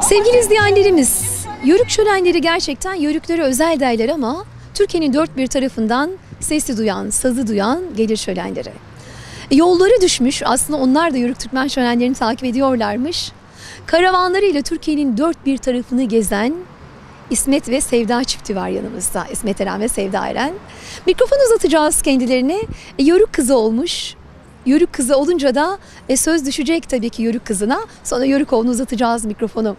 Sevgili izleyenlerimiz, Yörük şölenleri gerçekten Yörüklere özel derler ama Türkiye'nin dört bir tarafından sesi duyan, sazı duyan gelir şölenleri. Yolları düşmüş, aslında onlar da Yörük Türkmen şölenlerini takip ediyorlarmış. Karavanlarıyla Türkiye'nin dört bir tarafını gezen İsmet ve Sevda çifti var yanımızda. İsmet Eren ve Sevda Eren. Mikrofon uzatacağız kendilerine. Yörük kızı olmuş. Yörük kızı olunca da söz düşecek tabii ki Yörük kızına. Sonra Yörük oğlunu uzatacağız mikrofonu.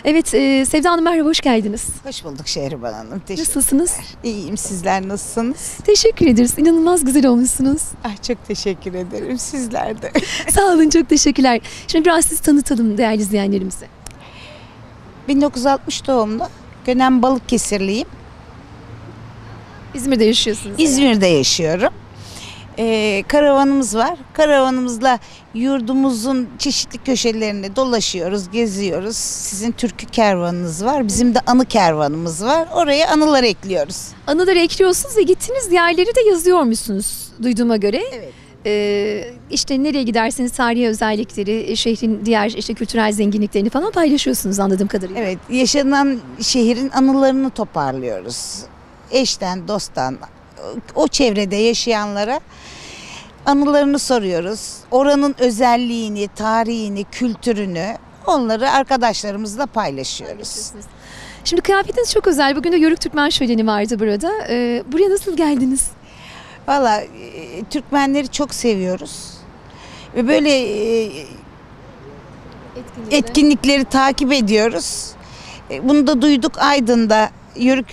Evet, Sevda Hanım merhaba, hoş geldiniz. Hoş bulduk Şehriban Hanım. Nasılsınız? İyiyim, sizler nasılsınız? Teşekkür ederiz. İnanılmaz güzel olmuşsunuz. Ay, çok teşekkür ederim, sizler de. Sağ olun, çok teşekkürler. Şimdi biraz sizi tanıtalım değerli izleyenlerimize. 1960 doğumlu, Gönen Balıkesirliyim. İzmir'de yaşıyorsunuz. İzmir'de yaşıyorum. Karavanımız var. Karavanımızla yurdumuzun çeşitli köşelerine dolaşıyoruz, geziyoruz. Sizin türkü kervanınız var. Bizim de anı kervanımız var. Oraya anılar ekliyoruz. Anıları ekliyorsunuz ve gittiğiniz yerleri de yazıyormuşsunuz duyduğuma göre. Evet. İşte nereye giderseniz tarihi özellikleri, şehrin diğer işte kültürel zenginliklerini falan paylaşıyorsunuz anladığım kadarıyla. Evet, yaşanan şehrin anılarını toparlıyoruz. Eşten, dosttan, o çevrede yaşayanlara anılarını soruyoruz. Oranın özelliğini, tarihini, kültürünü onları arkadaşlarımızla paylaşıyoruz. Şimdi kıyafetiniz çok özel. Bugün de Yörük Türkmen şöleni vardı burada. Buraya nasıl geldiniz? Valla Türkmenleri çok seviyoruz. Ve böyle etkinlikleri takip ediyoruz. Bunu da duyduk, Aydın'da Yörük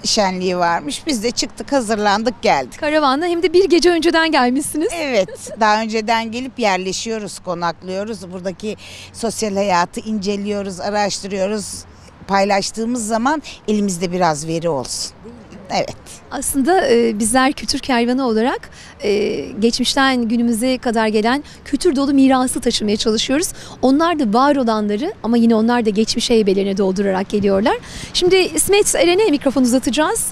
şenliği varmış. Biz de çıktık, hazırlandık, geldik. Karavanla hem de bir gece önceden gelmişsiniz. Evet, daha önceden gelip yerleşiyoruz, konaklıyoruz. Buradaki sosyal hayatı inceliyoruz, araştırıyoruz. Paylaştığımız zaman elimizde biraz veri olsun. Evet. Aslında bizler kültür kervanı olarak geçmişten günümüze kadar gelen kültür dolu mirası taşımaya çalışıyoruz. Onlar da var olanları ama yine onlar da geçmiş heybelerine doldurarak geliyorlar. Şimdi İsmet Eren'e mikrofon uzatacağız.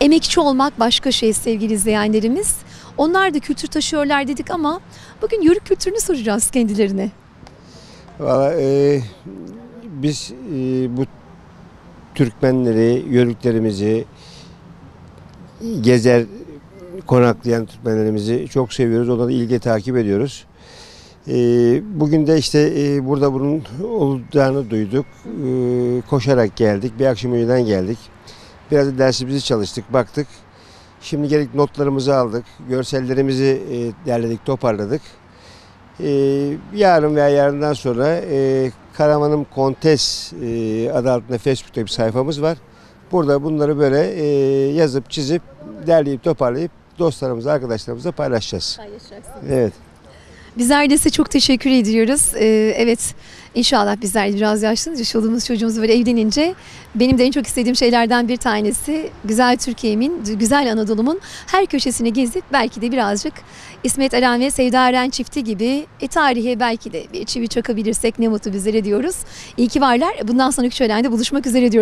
Emekçi olmak başka şey sevgili izleyenlerimiz. Onlar da kültür taşıyorlar dedik ama bugün Yörük kültürünü soracağız kendilerine. Valla biz bu Türkmenleri, Yörüklerimizi, gezer, konaklayan Türkmenlerimizi çok seviyoruz. Onları ilgi takip ediyoruz. Bugün de işte burada bunun olacağını duyduk. Koşarak geldik. Bir akşam önceden geldik. Biraz da dersimizi çalıştık, baktık. Şimdi gerek notlarımızı aldık. Görsellerimizi derledik, toparladık. Yarın veya yarından sonra Karavanım Kontes adı altında Facebook'ta bir sayfamız var. Burada bunları böyle yazıp çizip derleyip toparlayıp dostlarımızla, arkadaşlarımızla paylaşacağız. Evet. Bizler de size çok teşekkür ediyoruz. Evet, inşallah bizler de biraz yaşlanınca, çoluğumuz çocuğumuz böyle evlenince benim de en çok istediğim şeylerden bir tanesi güzel Türkiye'min, güzel Anadolu'mun her köşesini gezip belki de birazcık İsmet Eren ve Sevda Eren çifti gibi tarihe belki de bir çivi çakabilirsek ne mutlu bizlere diyoruz. İyi ki varlar. Bundan sonraki şölende buluşmak üzere diyoruz.